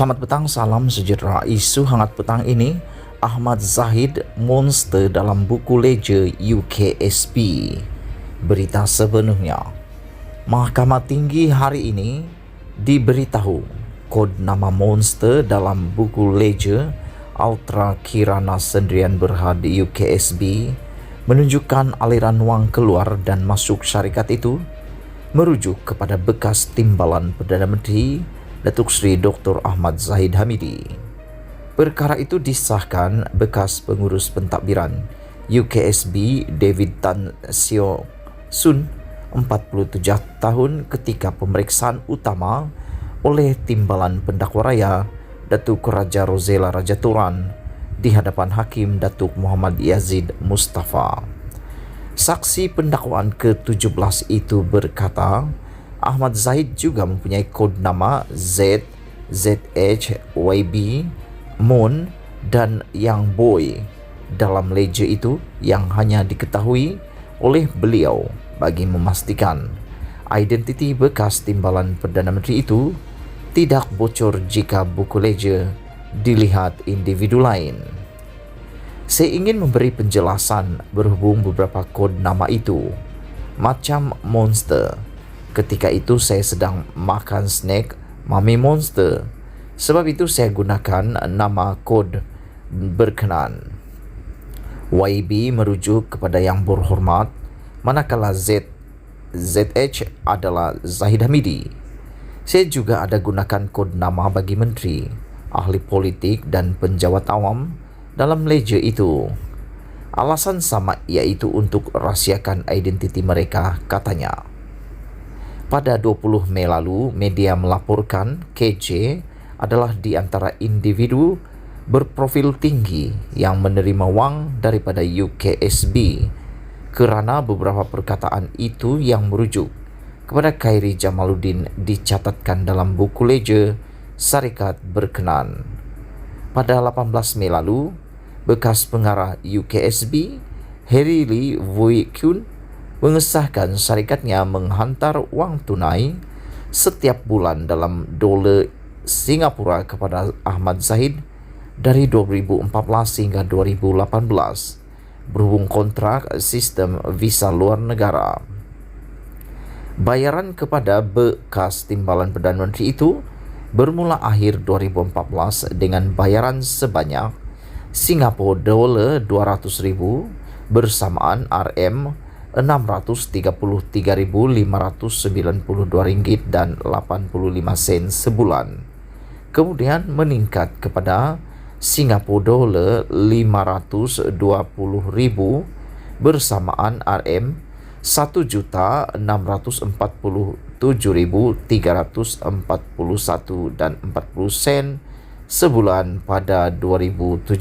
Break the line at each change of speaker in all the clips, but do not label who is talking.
Selamat petang, salam sejahtera. Isu hangat petang ini, Ahmad Zahid monster dalam buku leja UKSB. Berita sepenuhnya. Mahkamah Tinggi hari ini diberitahu kod nama monster dalam buku leja Ultra Kirana Sendirian Berhad UKSB menunjukkan aliran wang keluar dan masuk syarikat itu merujuk kepada bekas timbalan Perdana Menteri Datuk Seri Dr. Ahmad Zahid Hamidi. Perkara itu disahkan bekas pengurus pentadbiran UKSB David Tan Sio Sun, 47 tahun ketika pemeriksaan utama oleh Timbalan Pendakwa Raya Datuk Raja Rozela Rajaturan di hadapan Hakim Datuk Muhammad Yazid Mustafa. Saksi pendakwaan ke-17 itu berkata, Ahmad Zahid juga mempunyai kod nama Z, ZH, YB, Mon dan Yang Boy dalam leja itu yang hanya diketahui oleh beliau bagi memastikan identiti bekas timbalan Perdana Menteri itu tidak bocor jika buku leja dilihat individu lain. Saya ingin memberi penjelasan berhubung beberapa kod nama itu macam monster. Ketika itu saya sedang makan snack Mami Monster. Sebab itu saya gunakan nama kod berkenan. YB merujuk kepada Yang Berhormat, manakala ZH adalah Zahid Hamidi. Saya juga ada gunakan kod nama bagi menteri, ahli politik dan penjawat awam dalam leja itu. Alasan sama, iaitu untuk rahsiakan identiti mereka, katanya. Pada 20 Mei lalu, media melaporkan KJ adalah di antara individu berprofil tinggi yang menerima wang daripada UKSB kerana beberapa perkataan itu yang merujuk kepada Khairi Jamaluddin dicatatkan dalam buku leja syarikat berkenan. Pada 18 Mei lalu, bekas pengarah UKSB Harry Lee Vui Kyun mengesahkan syarikatnya menghantar wang tunai setiap bulan dalam dolar Singapura kepada Ahmad Zahid dari 2014 hingga 2018 berhubung kontrak sistem visa luar negara. Bayaran kepada bekas timbalan Perdana Menteri itu bermula akhir 2014 dengan bayaran sebanyak Singapura dolar 200,000 bersamaan RM RM633,592.85 sebulan. Kemudian meningkat kepada Singapura dolar 520,000 bersamaan RM1.647,341.40 sebulan pada 2017.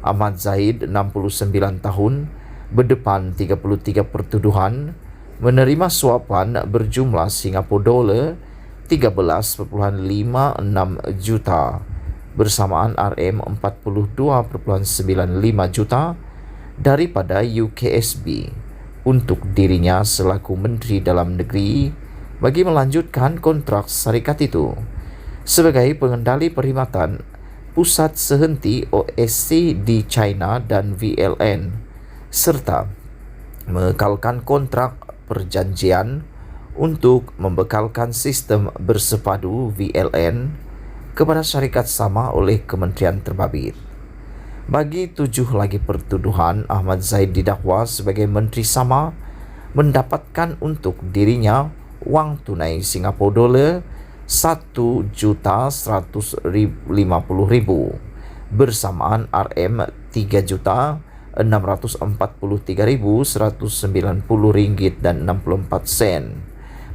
Ahmad Zahid, 69 tahun, berdepan 33 pertuduhan menerima suapan berjumlah Singapura dolar 13.56 juta bersamaan RM42.95 juta daripada UKSB untuk dirinya selaku Menteri Dalam Negeri bagi melanjutkan kontrak syarikat itu sebagai pengendali perkhidmatan pusat sehenti OSC di China dan VLN serta mengekalkan kontrak perjanjian untuk membekalkan sistem bersepadu VLN kepada syarikat sama oleh Kementerian Terbabit. Bagi 7 lagi pertuduhan, Ahmad Zahid didakwa sebagai menteri sama mendapatkan untuk dirinya wang tunai Singapura dolar 1.150.000 bersamaan RM3.643.190.64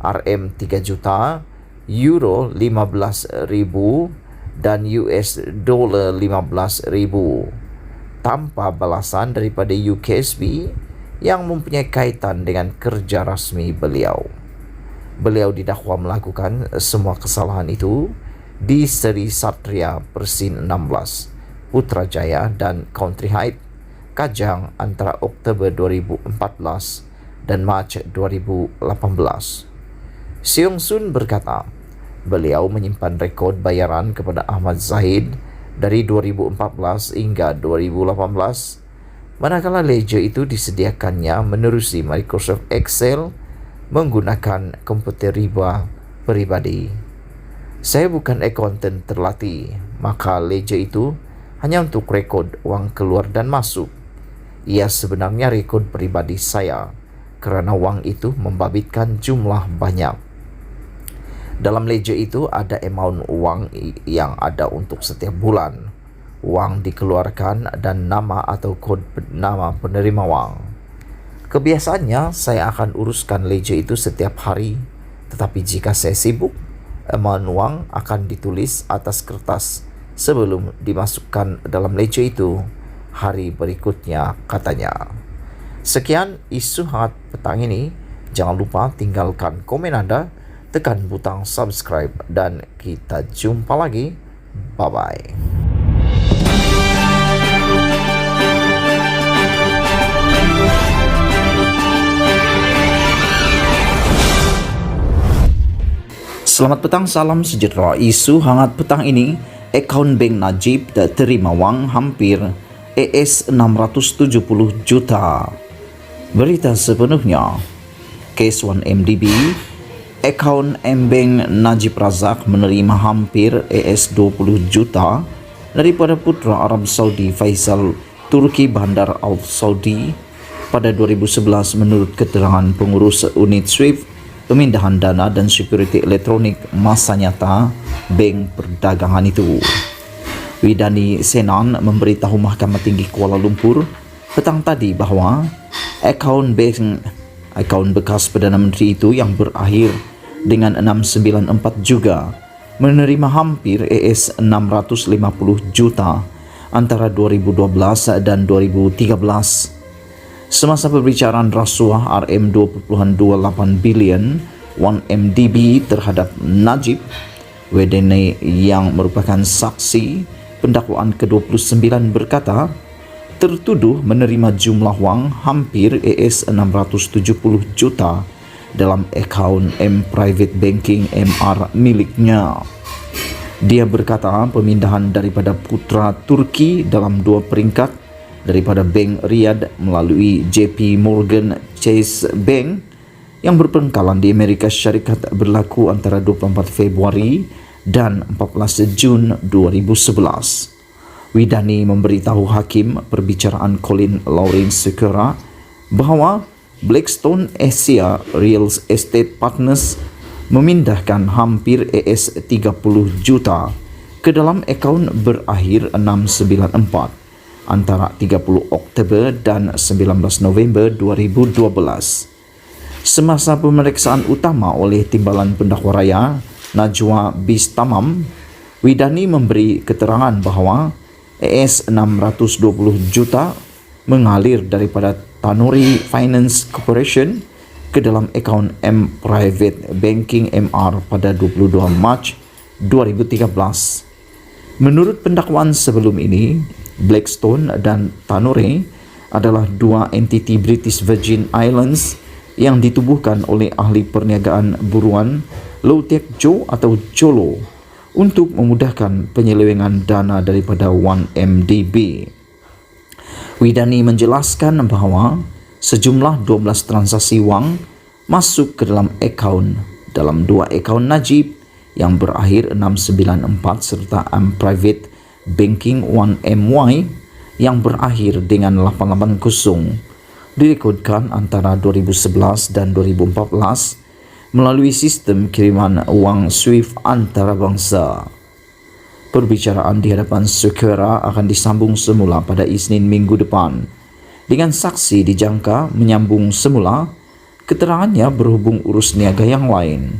RM3 juta, Euro 15,000 dan US dolar 15,000 tanpa balasan daripada UKSB yang mempunyai kaitan dengan kerja rasmi beliau. Beliau didakwa melakukan semua kesalahan itu di Seri Satria Persin 16, Putrajaya dan Country Heights, Kajang antara Oktober 2014 dan Mac 2018. Seong Sun berkata, Beliau menyimpan rekod bayaran kepada Ahmad Zahid dari 2014 hingga 2018, manakala ledger itu disediakannya menerusi Microsoft Excel menggunakan komputer riba peribadi. Saya bukan akuntan terlatih, maka ledger itu hanya untuk rekod wang keluar dan masuk. Ia sebenarnya rekod peribadi saya, kerana wang itu membabitkan jumlah banyak. Dalam ledger itu ada amount wang yang ada untuk setiap bulan, wang dikeluarkan dan nama atau kod nama penerima wang. Kebiasaannya saya akan uruskan ledger itu setiap hari, tetapi jika saya sibuk, amount wang akan ditulis atas kertas sebelum dimasukkan dalam ledger itu hari berikutnya, katanya. Sekian isu hangat petang ini. Jangan lupa tinggalkan komen Anda, tekan butang subscribe, dan kita jumpa lagi. Bye-bye. Selamat petang, salam sejahtera. Isu hangat petang ini, akaun Bank Najib tak terima wang hampir AS670 juta. Berita sepenuhnya. Kes 1MDB, akaun Bank Najib Razak menerima hampir AS20 juta daripada putra Arab Saudi Faisal Turki Bandar Al Saudi pada 2011 menurut keterangan pengurus unit SWIFT pemindahan dana dan security elektronik masa nyata bank perdagangan itu. Widani Senan memberitahu Mahkamah Tinggi Kuala Lumpur petang tadi bahawa akaun bekas Perdana Menteri itu yang berakhir dengan 694 juga menerima hampir AS650 juta antara 2012 dan 2013. Semasa pembicaraan rasuah RM2.28 bilion 1MDB terhadap Najib, Wedene yang merupakan saksi pendakwaan ke-29 berkata, tertuduh menerima jumlah wang hampir AS670 juta dalam akaun Private Banking MR miliknya. Dia berkata pemindahan daripada putra Turki dalam 2 peringkat daripada Bank Riyadh melalui JP Morgan Chase Bank yang berpangkalan di Amerika Syarikat berlaku antara 24 Februari dan 14 Jun 2011. Widani memberitahu hakim perbicaraan Colin Lawrence Sekera bahawa Blackstone Asia Real Estate Partners memindahkan hampir AS30 juta ke dalam akaun berakhir 694 antara 30 Oktober dan 19 November 2012. Semasa pemeriksaan utama oleh Timbalan Pendakwa Raya Najwa Bistamam, Widani memberi keterangan bahawa AS620 juta mengalir daripada Tanuri Finance Corporation ke dalam akaun Private Banking MR pada 22 Mac 2013. Menurut pendakwaan sebelum ini, Blackstone dan Tanuri adalah 2 entiti British Virgin Islands yang ditubuhkan oleh ahli perniagaan buruan Low Tech Joe atau Jolo untuk memudahkan penyelewengan dana daripada 1MDB. Widani menjelaskan bahawa sejumlah 12 transaksi wang masuk ke dalam akaun dalam 2 akaun Najib yang berakhir 694 serta Private Banking 1MY yang berakhir dengan 880 direkodkan antara 2011 dan 2014 melalui sistem kiriman wang SWIFT antarabangsa. Perbicaraan di hadapan Sekera akan disambung semula pada Isnin minggu depan dengan saksi dijangka menyambung semula keterangannya berhubung urus niaga yang lain.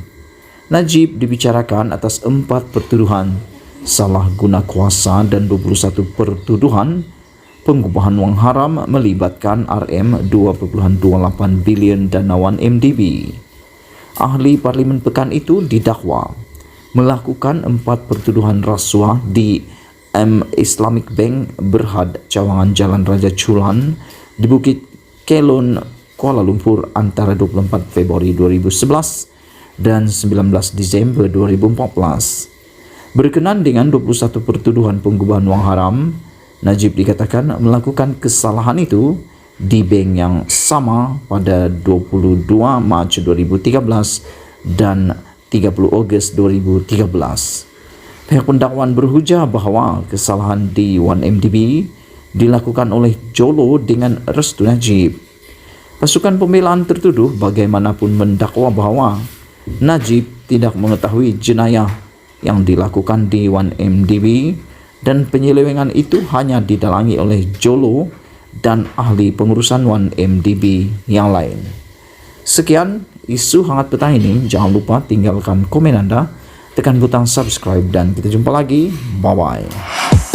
Najib dibicarakan atas 4 pertuduhan salah guna kuasa dan 21 pertuduhan pengubahan wang haram melibatkan RM2.28 bilion dana 1MDB. Ahli Parlimen Pekan itu didakwa melakukan 4 pertuduhan rasuah di Islamic Bank Berhad Cawangan Jalan Raja Chulan di Bukit Kelon, Kuala Lumpur antara 24 Februari 2011 dan 19 Desember 2014. Berkenaan dengan 21 pertuduhan penggubahan wang haram, Najib dikatakan melakukan kesalahan itu di bank yang sama pada 22 Mac 2013 dan 30 Ogos 2013. Pihak pendakwaan berhujah bahawa kesalahan di 1MDB dilakukan oleh Jolo dengan restu Najib. Pasukan pembelaan tertuduh bagaimanapun mendakwa bahawa Najib tidak mengetahui jenayah yang dilakukan di 1MDB dan penyelewengan itu hanya didalangi oleh Jolo dan ahli pengurusan 1MDB yang lain. Sekian isu hangat petang ini. Jangan lupa tinggalkan komen anda, tekan butang subscribe dan kita jumpa lagi. Bye-bye.